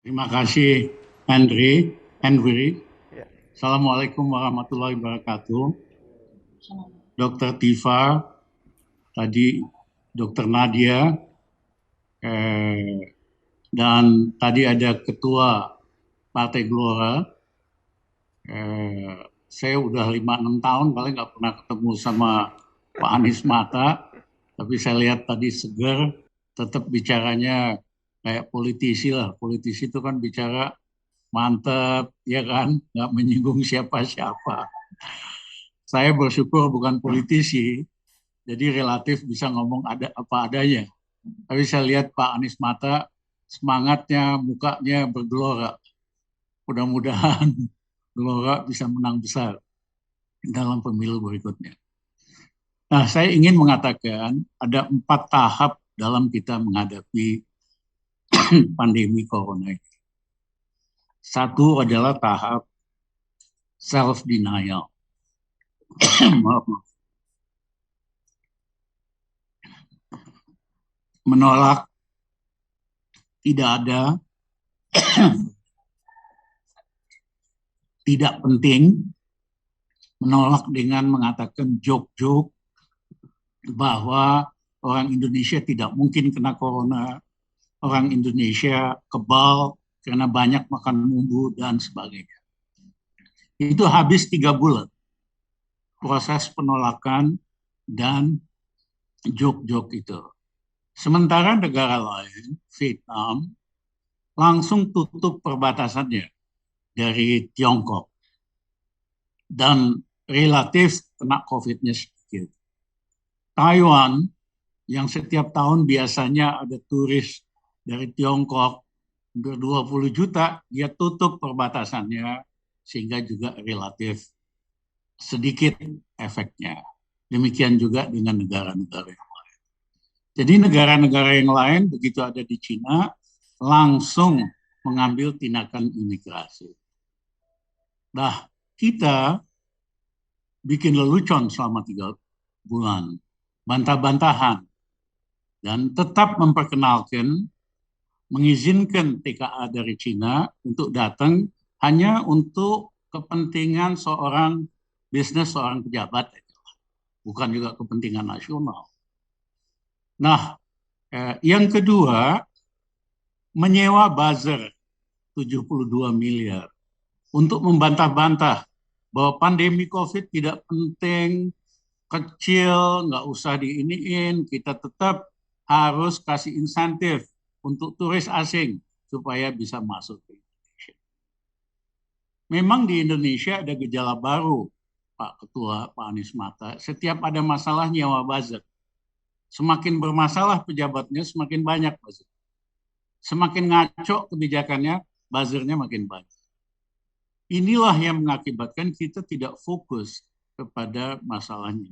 Terima kasih, Henry. Ya, Assalamualaikum warahmatullahi wabarakatuh. Dr. Tifa, tadi Dr. Nadia, eh, dan tadi ada Ketua Partai Gelora. Eh, saya udah 5-6 tahun paling nggak pernah ketemu sama Pak Anies Mata, tapi saya lihat tadi seger, tetap bicaranya kayak politisi lah. Politisi itu kan bicara mantep, ya kan, nggak menyinggung siapa-siapa. Saya bersyukur bukan politisi, jadi relatif bisa ngomong ada apa adanya. Tapi saya lihat Pak Anies Mata, semangatnya, mukanya bergelora. Mudah-mudahan Gelora bisa menang besar dalam pemilu berikutnya. Nah, saya ingin mengatakan ada 4 tahap dalam kita menghadapi pandemi corona ini. Satu adalah tahap self-denial. Maaf, maaf. Menolak tidak ada, tidak penting, menolak dengan mengatakan joke-joke bahwa orang Indonesia tidak mungkin kena corona, orang Indonesia kebal karena banyak makan bumbu dan sebagainya. Itu habis 3 bulan proses penolakan dan joke-joke itu. Sementara negara lain, Vietnam, langsung tutup perbatasannya dari Tiongkok dan relatif kena COVID-nya sedikit. Taiwan yang setiap tahun biasanya ada turis dari Tiongkok 20 juta, dia tutup perbatasannya sehingga juga relatif sedikit efeknya. Demikian juga dengan negara-negara yang lain. Jadi negara-negara yang lain begitu ada di Cina langsung mengambil tindakan imigrasi. Nah, kita bikin lelucon selama 3 bulan, bantah-bantahan, dan tetap memperkenalkan, mengizinkan TKA dari Cina untuk datang hanya untuk kepentingan seorang bisnis, seorang pejabat, bukan juga kepentingan nasional. Nah, yang kedua, menyewa buzzer 72 miliar untuk membantah-bantah bahwa pandemi COVID tidak penting, kecil, nggak usah diiniin, kita tetap harus kasih insentif untuk turis asing supaya bisa masuk ke Indonesia. Memang di Indonesia ada gejala baru, Pak Ketua, Pak Anies Mata. Setiap ada masalah nyewa buzzer. Semakin bermasalah pejabatnya, semakin banyak buzzer. Semakin ngaco kebijakannya, buzzernya makin banyak. Inilah yang mengakibatkan kita tidak fokus kepada masalahnya.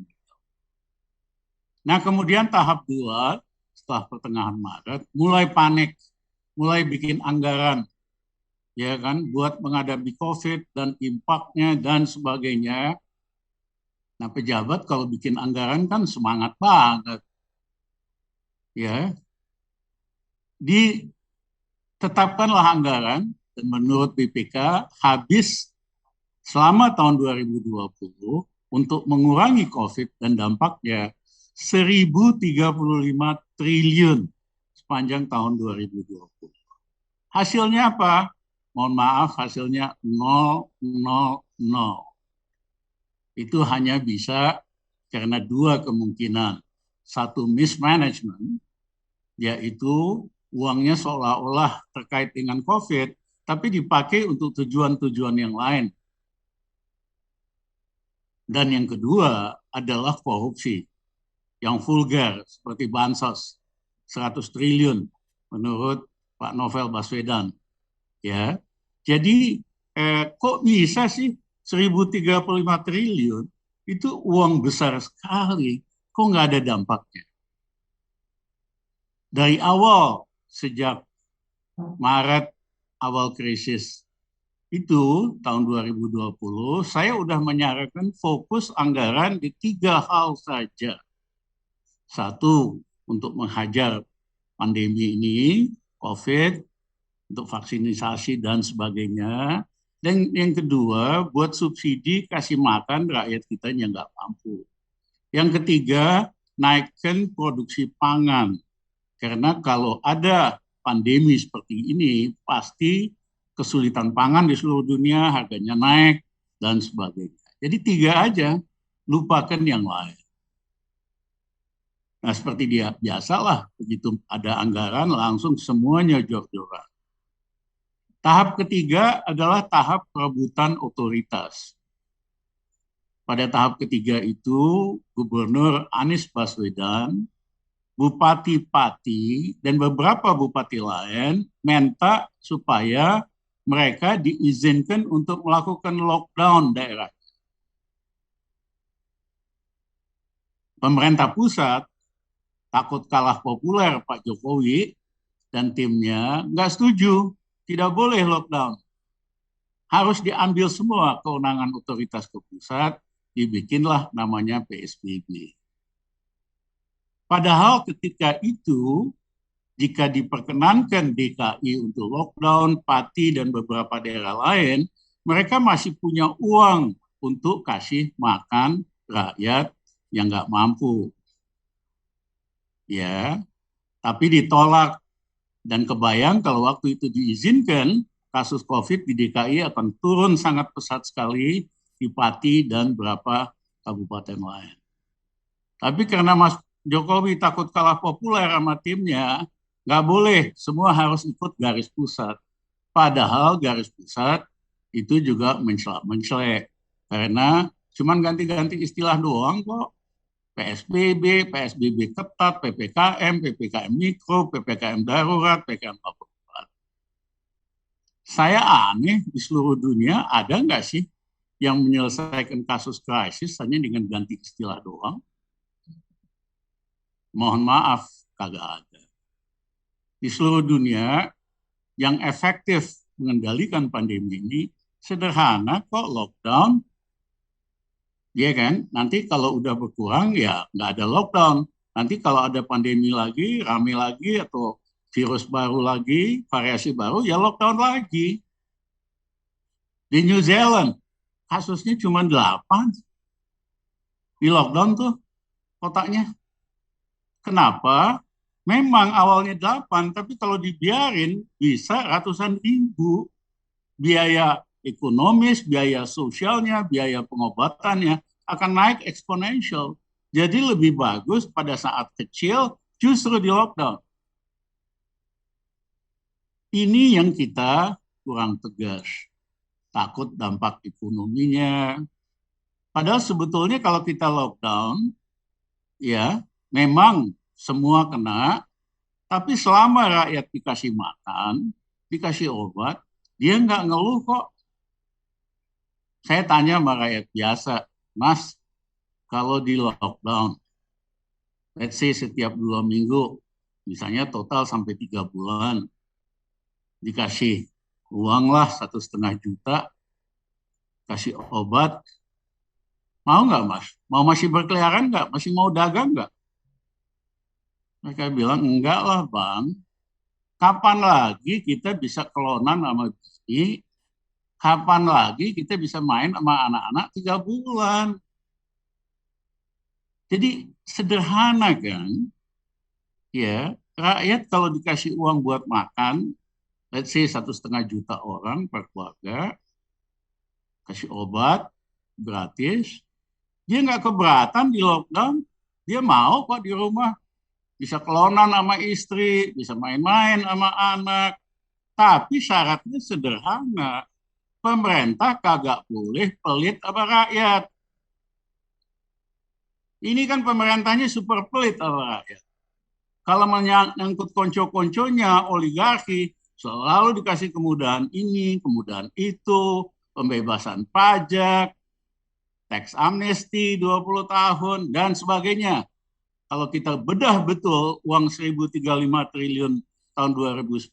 Nah, kemudian tahap 2, setelah pertengahan Maret, mulai panik, mulai bikin anggaran, ya kan, buat menghadapi COVID dan impaknya dan sebagainya. Nah, pejabat kalau bikin anggaran kan semangat banget, ya. Ditetapkanlah anggaran dan menurut BPK habis selama tahun 2020 untuk mengurangi COVID dan dampaknya 1.035 triliun sepanjang tahun 2020. Hasilnya apa? Mohon maaf, hasilnya 0,00. Itu hanya bisa karena 2 kemungkinan. Satu, mismanagement, yaitu uangnya seolah-olah terkait dengan COVID, tapi dipakai untuk tujuan-tujuan yang lain. Dan yang kedua adalah korupsi yang vulgar seperti bansos 100 triliun menurut Pak Novel Baswedan. Ya, jadi kok bisa sih 1.035 triliun itu uang besar sekali, kok nggak ada dampaknya? Dari awal sejak Maret awal krisis itu tahun 2020, saya sudah menyarankan fokus anggaran di 3 hal saja. Satu, untuk menghajar pandemi ini, COVID. untuk vaksinasi dan sebagainya. Dan yang kedua, buat subsidi kasih makan rakyat kita yang nggak mampu. Yang ketiga, naikkan produksi pangan. Karena kalau ada pandemi seperti ini, pasti kesulitan pangan di seluruh dunia, harganya naik, dan sebagainya. Jadi tiga aja, lupakan yang lain. Nah, seperti dia biasalah, begitu ada anggaran langsung semuanya jor-joran. Tahap ketiga adalah tahap perebutan otoritas. Pada tahap ketiga itu, Gubernur Anies Baswedan, Bupati Pati, dan beberapa bupati lain minta supaya mereka diizinkan untuk melakukan lockdown daerah. Pemerintah pusat takut kalah populer Pak Jokowi dan timnya nggak setuju, tidak boleh lockdown. Harus diambil semua kewenangan otoritas ke pusat, dibikinlah namanya PSBB. Padahal ketika itu, jika diperkenankan DKI untuk lockdown, Pati, dan beberapa daerah lain, mereka masih punya uang untuk kasih makan rakyat yang nggak mampu. Ya, tapi ditolak. Dan kebayang kalau waktu itu diizinkan, kasus COVID di DKI akan turun sangat pesat sekali di Pati dan beberapa kabupaten lain. Tapi karena Mas Jokowi takut kalah populer sama timnya, nggak boleh, semua harus ikut garis pusat. Padahal garis pusat itu juga mencelek. Karena cuman ganti-ganti istilah doang kok. PSBB, PSBB ketat, PPKM, PPKM mikro, PPKM darurat, PPKM darurat. Saya aneh, di seluruh dunia ada nggak sih yang menyelesaikan kasus krisis hanya dengan ganti istilah doang? Mohon maaf, kagak ada. Di seluruh dunia yang efektif mengendalikan pandemi ini sederhana kok, lockdown. Iya kan? Nanti kalau udah berkurang ya nggak ada lockdown. Nanti kalau ada pandemi lagi, rame lagi atau virus baru lagi, variasi baru, ya lockdown lagi. Di New Zealand kasusnya cuma 8 di lockdown tuh kotaknya. Kenapa? Memang awalnya 8, tapi kalau dibiarin bisa ratusan ribu. Biaya ekonomis, biaya sosialnya, biaya pengobatannya akan naik eksponensial. Jadi lebih bagus pada saat kecil justru di lockdown. Ini yang kita kurang tegas. Takut dampak ekonominya. Padahal sebetulnya kalau kita lockdown, ya memang semua kena, tapi selama rakyat dikasih makan, dikasih obat, dia nggak ngeluh kok. Saya tanya sama rakyat biasa, Mas, kalau di lockdown, let's say setiap 2 minggu, misalnya total sampai 3 bulan, dikasih uang lah 1,5 juta, kasih obat, mau nggak Mas? Mau masih berkeliaran nggak? Masih mau dagang nggak? Mereka bilang, enggak lah Bang, kapan lagi kita bisa kelonan sama bini, kapan lagi kita bisa main sama anak-anak 3 bulan. Jadi sederhana kan, ya rakyat kalau dikasih uang buat makan, let's say 1,5 juta orang per keluarga, kasih obat gratis, dia nggak keberatan di lockdown, dia mau kok di rumah, bisa kelonan sama istri, bisa main-main sama anak, tapi syaratnya sederhana, pemerintah kagak boleh pelit sama rakyat. Ini kan pemerintahnya super pelit sama rakyat. Kalau menyangkut konco-konconya, oligarki, selalu dikasih kemudahan ini, kemudahan itu, pembebasan pajak, tax amnesty 20 tahun, dan sebagainya. Kalau kita bedah betul uang 1.035 triliun tahun 2010,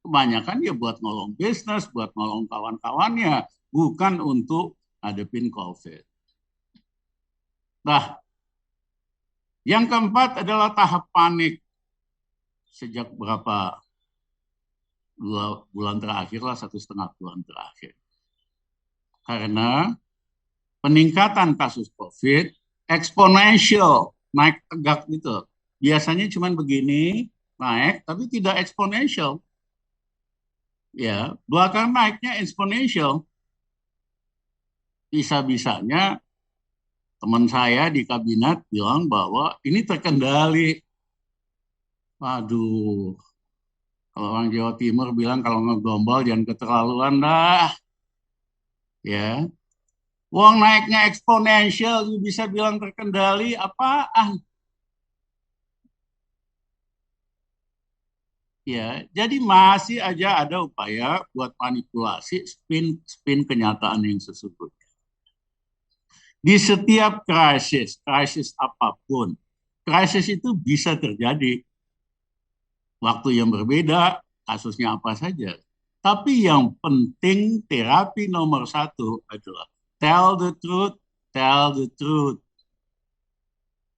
kebanyakan ya buat nolong bisnis, buat nolong kawan-kawannya, bukan untuk hadapin COVID. Nah, yang keempat adalah tahap panik. Sejak berapa 2 bulan terakhir lah, 1,5 bulan terakhir. Karena peningkatan kasus COVID eksponensial, naik tegak gitu. Biasanya cuma begini, naik, tapi tidak eksponensial. Ya, bahkan naiknya eksponensial. Bisa-bisanya teman saya di kabinet bilang bahwa ini terkendali. Waduh, kalau orang Jawa Timur bilang kalau ngegombal jangan keterlaluan dah. Ya, uang naiknya eksponensial, you bisa bilang terkendali apaan? Ya, jadi masih aja ada upaya buat manipulasi spin kenyataan yang sesungguhnya. Di setiap krisis apapun, krisis itu bisa terjadi waktu yang berbeda, kasusnya apa saja. Tapi yang penting terapi nomor satu adalah tell the truth, tell the truth.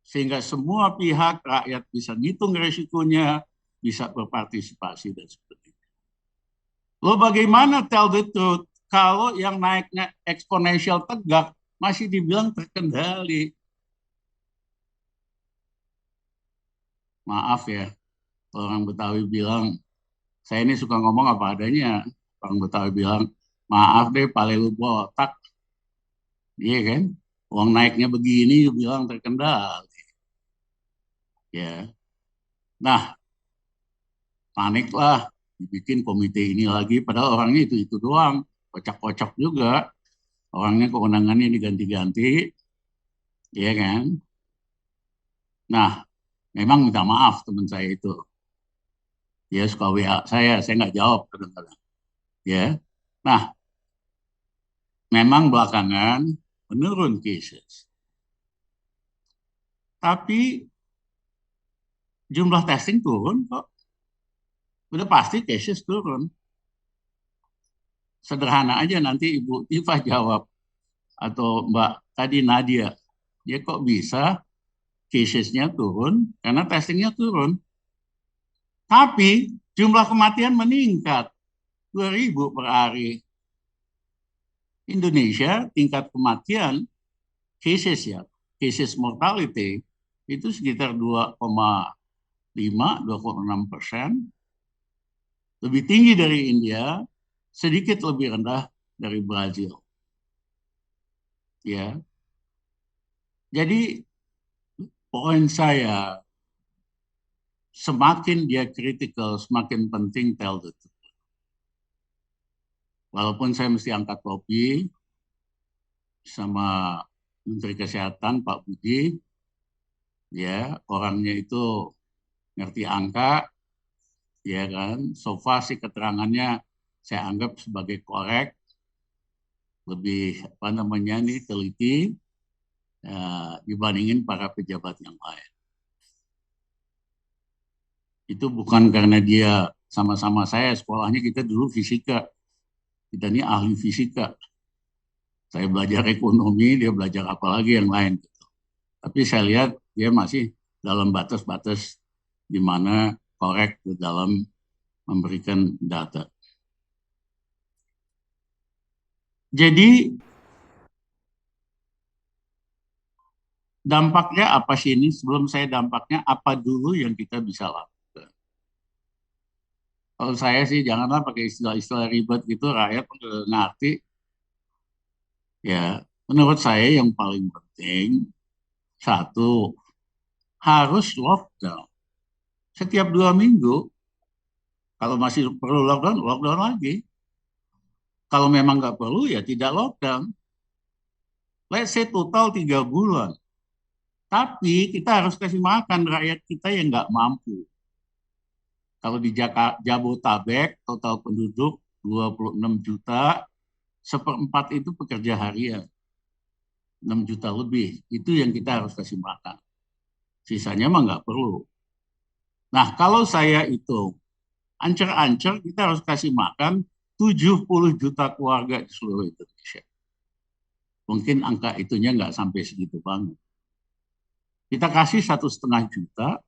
Sehingga semua pihak rakyat bisa ngitung resikonya, bisa berpartisipasi dan sebagainya. Lo bagaimana tell the truth kalau yang naiknya eksponensial tegak masih dibilang terkendali? Maaf ya, orang Betawi bilang, saya ini suka ngomong apa adanya. Orang Betawi bilang, maaf deh, pale lu botak. Iya kan? Uang naiknya begini, bilang terkendali. Ya, nah paniklah, dibikin komite ini lagi. Padahal orangnya itu doang, kocak-kocak juga. Orangnya kewenangannya diganti-ganti, ya kan? Nah, memang minta maaf teman saya itu. Dia suka WA saya nggak jawab kadang-kadang. Ya, nah memang belakangan menurun cases. Tapi jumlah testing turun kok. Udah pasti cases turun. Sederhana aja nanti Ibu Tifa jawab. Atau Mbak tadi Nadia. Ya kok bisa casesnya turun karena testingnya turun. Tapi jumlah kematian meningkat. 2.000 per hari. Indonesia tingkat kematian cases ya, cases mortality itu sekitar 2,5-2,6%, lebih tinggi dari India, sedikit lebih rendah dari Brazil. Ya, jadi poin saya semakin dia kritikal, semakin penting tell the truth. Walaupun saya mesti angkat topi sama Menteri Kesehatan Pak Budi, ya orangnya itu ngerti angka, ya kan. So far sih keterangannya saya anggap sebagai korek, lebih apa namanya nih teliti dibandingin para pejabat yang lain. Itu bukan karena dia sama-sama saya sekolahnya kita dulu fisika, kita ini ahli fisika. Saya belajar ekonomi, dia belajar apa lagi yang lain. Gitu. Tapi saya lihat dia masih dalam batas-batas di mana korek dalam memberikan data. Jadi dampaknya apa sih ini? Sebelum saya dampaknya apa dulu yang kita bisa lakukan? Kalau saya sih janganlah pakai istilah-istilah ribet gitu, rakyat ngerti. Ya, menurut saya yang paling penting satu harus lockdown setiap 2 minggu. Kalau masih perlu lockdown, lockdown lagi. Kalau memang nggak perlu ya tidak lockdown. Let's say total 3 bulan. Tapi kita harus kasih makan rakyat kita yang nggak mampu. Kalau di Jabotabek total penduduk 26 juta, seperempat itu pekerja harian. 6 juta lebih. Itu yang kita harus kasih makan. Sisanya mah nggak perlu. Nah, kalau saya hitung, ancer-ancer kita harus kasih makan 70 juta keluarga di seluruh Indonesia. Mungkin angka itunya nggak sampai segitu banget. Kita kasih 1,5 juta,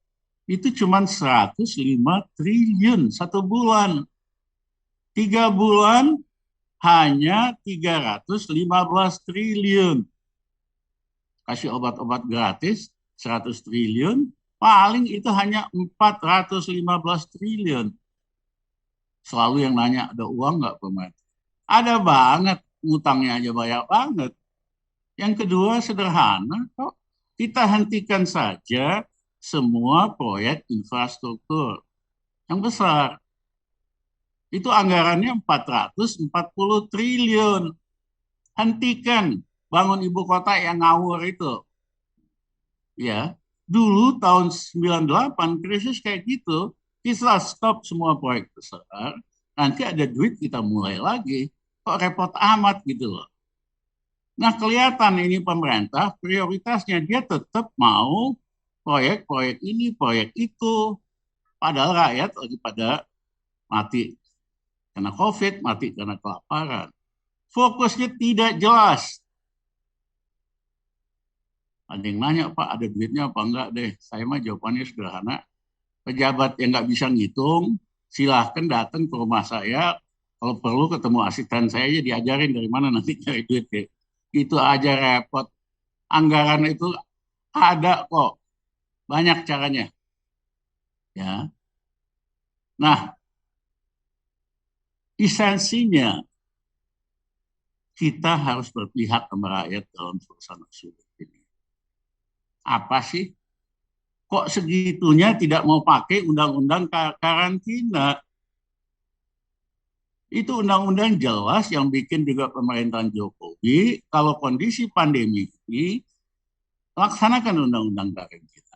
itu cuma 105 triliun 1 bulan. 3 bulan hanya 315 triliun. Kasih obat-obat gratis 100 triliun, paling itu hanya 415 triliun. Selalu yang nanya, ada uang nggak pemerintah? Ada banget, ngutangnya aja banyak banget. Yang kedua sederhana kok, kita hentikan saja semua proyek infrastruktur yang besar. Itu anggarannya 440 triliun. Hentikan bangun ibu kota yang ngawur itu. Ya, dulu tahun 98 krisis kayak gitu, kita stop semua proyek besar. Nanti ada duit kita mulai lagi. Kok repot amat gitu loh. Nah, kelihatan ini pemerintah prioritasnya dia tetap mau proyek-proyek ini, proyek itu. Padahal rakyat lagi pada mati karena COVID, mati karena kelaparan. Fokusnya tidak jelas. Ada yang nanya, Pak, ada duitnya apa enggak deh? Saya mah jawabannya sederhana. Pejabat yang nggak bisa ngitung, silahkan datang ke rumah saya. Kalau perlu ketemu asisten saya, ya diajarin dari mana nanti cari duit. Deh. Itu aja repot. Anggaran itu ada kok. Banyak caranya. Ya. Nah, esensinya kita harus berpihak sama rakyat dalam suasana sulit ini. Apa sih? Kok segitunya tidak mau pakai undang-undang karantina? Itu undang-undang jelas yang bikin juga pemerintahan Jokowi, kalau kondisi pandemi ini, laksanakan undang-undang karantina.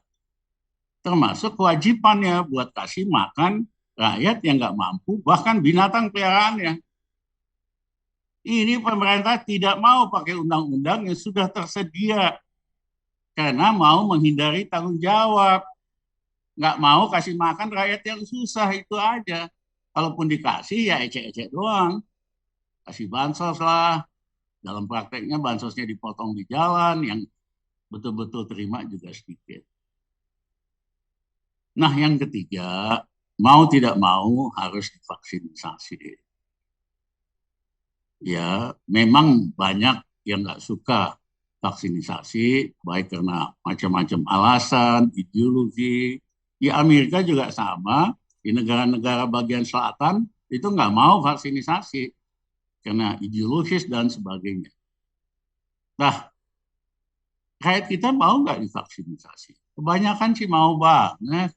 Termasuk kewajibannya buat kasih makan rakyat yang nggak mampu, bahkan binatang peliharaannya. Ini pemerintah tidak mau pakai undang-undang yang sudah tersedia karena mau menghindari tanggung jawab. Nggak mau kasih makan rakyat yang susah, itu aja. Kalaupun dikasih ya ecek-ecek doang. Kasih bansos lah. Dalam prakteknya bansosnya dipotong di jalan, yang betul-betul terima juga sedikit. Nah yang ketiga, mau tidak mau harus divaksinasi. Ya memang banyak yang nggak suka vaksinasi, baik karena macam-macam alasan, ideologi. Di Amerika juga sama, di negara-negara bagian selatan itu nggak mau vaksinasi karena ideologis dan sebagainya. Nah, rakyat kita mau nggak divaksinasi? Kebanyakan sih mau banget.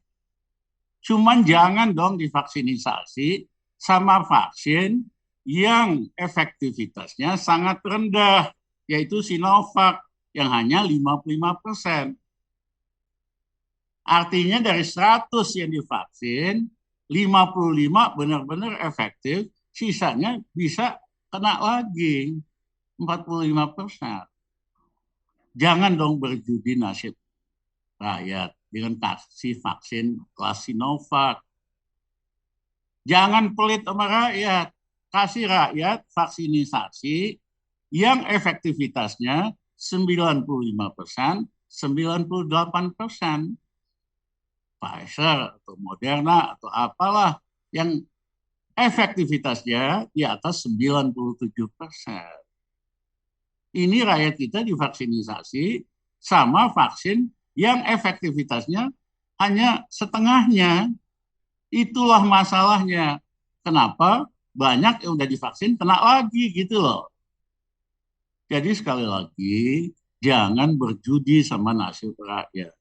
Cuman jangan dong divaksinasi sama vaksin yang efektivitasnya sangat rendah, yaitu Sinovac yang hanya 55%. Artinya dari 100 yang divaksin, 55 benar-benar efektif, sisanya bisa kena lagi, 45%. Jangan dong berjudi nasib rakyat dengan kasih vaksin kelas Sinovac. Jangan pelit sama rakyat, kasih rakyat vaksinasi yang efektivitasnya 95%, 98%. Pfizer atau Moderna atau apalah yang efektivitasnya di atas 97%. Ini rakyat kita divaksinasi sama vaksin yang efektivitasnya hanya setengahnya. Itulah masalahnya. Kenapa banyak yang udah divaksin kena lagi gitu loh. Jadi sekali lagi, jangan berjudi sama nasib rakyat.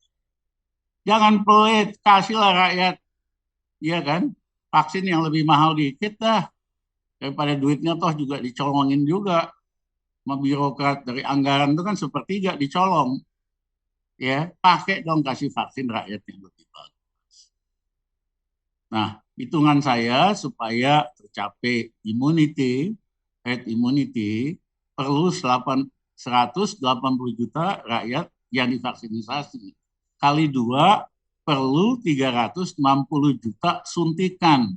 Jangan pelit, kasihlah rakyat, iya kan, vaksin yang lebih mahal dikit dah, daripada duitnya toh juga dicolongin juga sama birokrat. Dari anggaran itu kan sepertiga dicolong, ya pakai dong kasih vaksin rakyat yang lebih bagus. Nah, hitungan saya supaya tercapai immunity, herd immunity, perlu 180 juta rakyat yang divaksinasi. Kali 2 perlu 360 juta suntikan.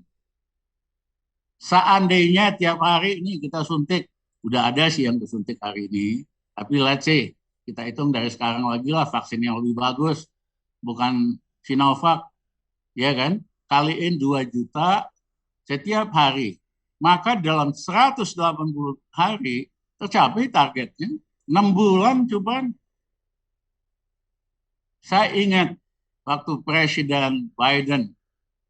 Seandainya tiap hari ini kita suntik, udah ada sih yang disuntik hari ini, tapi let's say kita hitung dari sekarang lagi lah vaksin yang lebih bagus, bukan Sinovac, ya kan? Kaliin 2 juta setiap hari. Maka dalam 180 hari tercapai targetnya. 6 bulan coba. Saya ingat waktu Presiden Biden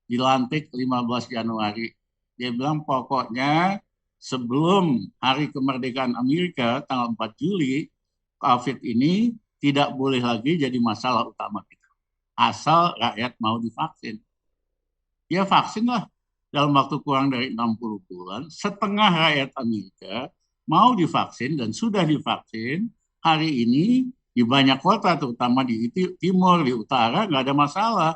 dilantik 15 Januari. Dia bilang pokoknya sebelum hari kemerdekaan Amerika tanggal 4 Juli, COVID ini tidak boleh lagi jadi masalah utama kita. Asal rakyat mau divaksin. Ya vaksin lah. Dalam waktu kurang dari 60 bulan, setengah rakyat Amerika mau divaksin dan sudah divaksin. Hari ini di banyak kota, terutama di timur, di utara, nggak ada masalah.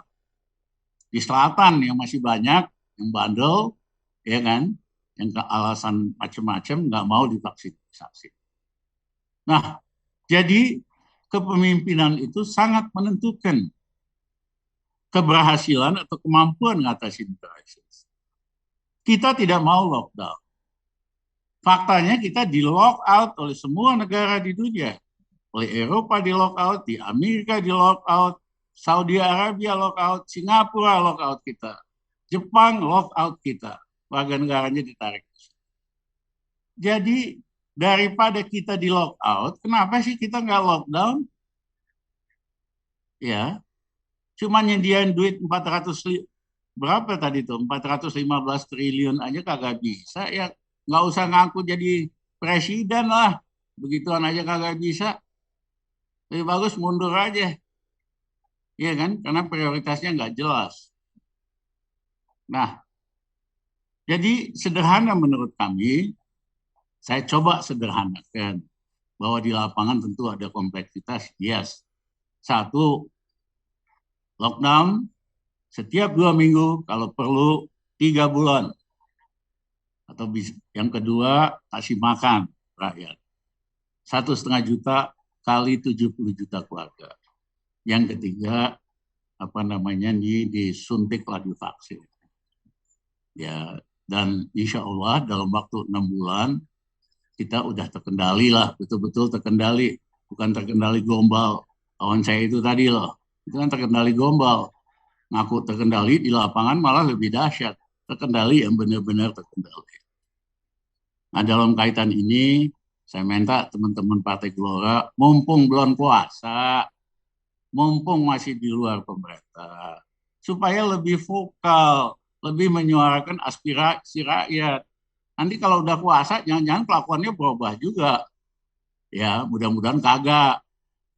Di selatan yang masih banyak, yang bandel, ya kan, yang ke alasan macam-macam nggak mau divaksin. Nah, jadi kepemimpinan itu sangat menentukan keberhasilan atau kemampuan mengatasi krisis. Kita tidak mau lockdown. Faktanya kita di lock out oleh semua negara di dunia. Oleh Eropa di lock out, di Amerika di lock out, Saudi Arabia lock out, Singapura lock out kita. Jepang lock out kita. Warga negaranya ditarik. Jadi daripada kita di lock out, kenapa sih kita nggak lockdown? Ya, cuma nyediain duit 400 berapa tadi tuh 415 triliun aja kagak bisa ya, nggak usah ngaku jadi presiden lah, begituan aja kagak bisa, lebih bagus mundur aja, ya kan, karena prioritasnya nggak jelas. Nah, jadi sederhana menurut kami, saya coba sederhanakan bahwa di lapangan tentu ada kompleksitas, yes. Satu, lockdown setiap 2 minggu, kalau perlu 3 bulan. Atau yang kedua, kasih makan rakyat. 1,5 juta kali 70 juta keluarga. Yang ketiga, disuntiklah divaksin. Ya, dan insya Allah dalam waktu 6 bulan kita udah terkendali lah, betul-betul terkendali. Bukan terkendali gombal. Kawan saya itu tadi loh, itu kan terkendali gombal. Ngaku terkendali, di lapangan malah lebih dahsyat. Terkendali yang benar-benar terkendali. Nah, dalam kaitan ini, saya minta teman-teman Partai Gelora, mumpung belum puasa, mumpung masih di luar pemerintah, supaya lebih vokal, lebih menyuarakan aspirasi rakyat. Nanti kalau udah puasa, jangan-jangan kelakuannya berubah juga. Ya, mudah-mudahan kagak.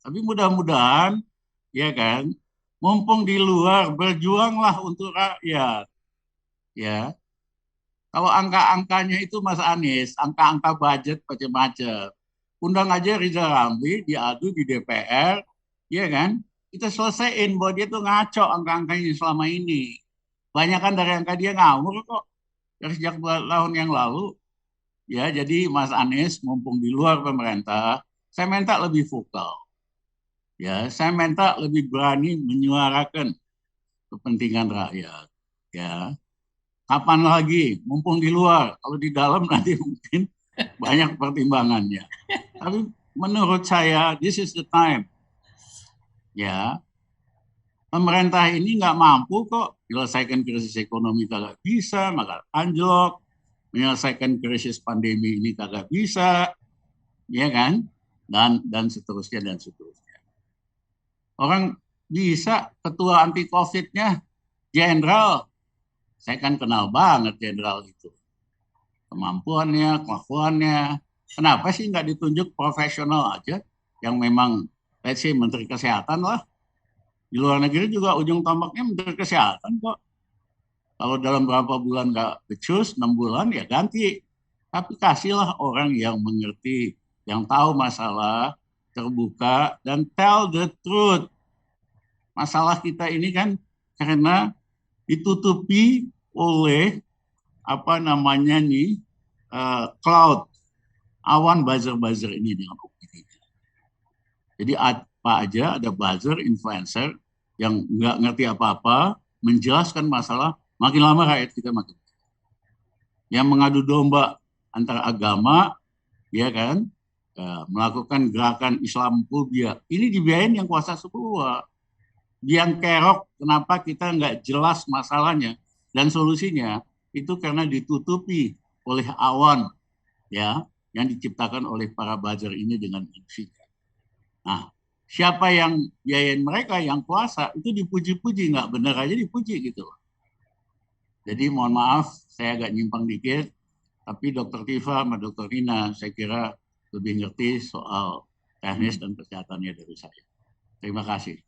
Tapi mudah-mudahan, ya kan, mumpung di luar, berjuanglah untuk rakyat. Ya, kalau angka-angkanya itu Mas Anies, angka-angka budget macam-macam. Undang aja Rizal Ramli, diadu di DPR, ya kan? Kita selesaiin bahwa dia tuh ngaco angka-angkanya selama ini. Banyak kan dari angka dia ngawur kok. Dari sejak tahun yang lalu. Ya, jadi Mas Anies mumpung di luar pemerintah, saya minta lebih vokal. Ya, saya minta lebih berani menyuarakan kepentingan rakyat. Ya, kapan lagi, mumpung di luar, kalau di dalam nanti mungkin banyak pertimbangannya. Tapi menurut saya, this is the time. Ya, pemerintah ini nggak mampu kok menyelesaikan krisis ekonomi, kagak bisa, maka anjlok. Menyelesaikan krisis pandemi ini kagak bisa, ya kan? Dan seterusnya dan seterusnya. Orang bisa ketua anti COVID-nya jenderal, saya kan kenal banget jenderal itu, kemampuannya, kelakuannya. Kenapa sih nggak ditunjuk profesional aja yang memang, let's say, Menteri Kesehatan lah. Di luar negeri juga ujung tombaknya Menteri Kesehatan kok. Kalau dalam berapa bulan nggak becus, 6 bulan ya ganti. Tapi kasihlah orang yang mengerti, yang tahu masalah, terbuka, dan tell the truth. Masalah kita ini kan karena ditutupi oleh cloud, awan buzzer-buzzer ini dengan opini. Jadi apa aja ada buzzer, influencer yang nggak ngerti apa-apa, menjelaskan masalah, makin lama rakyat kita makin. Yang mengadu domba antara agama, ya kan, melakukan gerakan Islamophobia, ini dibiayain yang kuasa semua. Yang kerok, kenapa kita nggak jelas masalahnya dan solusinya, itu karena ditutupi oleh awan, ya, yang diciptakan oleh para buzzer ini dengan fungsinya. Nah, siapa yang biayain mereka yang puasa itu dipuji-puji, nggak bener aja dipuji gitu. Jadi mohon maaf, saya agak nyimpang dikit, tapi Dokter Tifa sama Dokter Rina saya kira lebih ngerti soal teknis dan kesehatannya dari saya. Terima kasih.